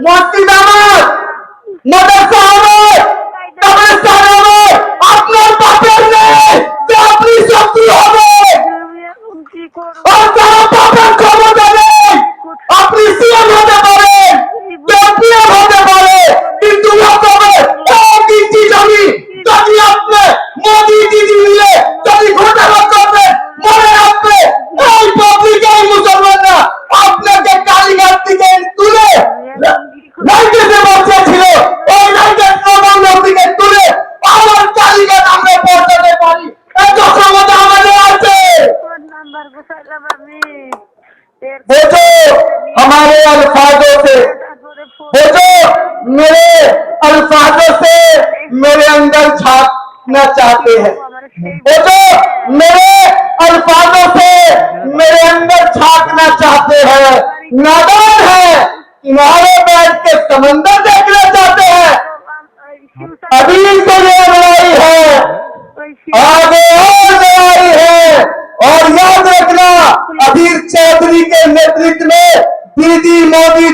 মসজিদ আমার, মাদ্রাসা আমার, কবরস্থান আমার, আপনার বাপের নেই যে আপনি শত্রু হবে। আর যারা বাপের ক্ষমতা নেই, আপনি সিএম হতে পারেন, চ্যাম্পিয়ন হতে পারে, কিন্তু তবে এক ইঞ্চি জমি যদি আপনি মোদি দিদি মিলে যদি ঘোটালা করবেন, মনে রাখবে এই পাবলিক এই মুসলমানরা আপনাকে কালীঘাট থেকে তুলে লাইটেতে বসেছিল, ওই লাইটের প্রবন্ধ থেকে তুলে আবার কালীঘাট আমরা পৌঁছাতে পারি। এত ক্ষমতা আমাদের আছে। बोझो हमारे अल्फाजों से, बोझो मेरे अल्फाजों से मेरे अंदर झांकना चाहते हैं, बोझो मेरे अल्फाजों से मेरे अंदर झांकना चाहते हैं। नादान है, किनारे बैठ के समंदर देखना चाहते हैं। अभी तो ये लड़ाई है, आगे और लड़ाई है। और याद रखना, अधीर चौधरी के नेतृत्व में दीदी मोदी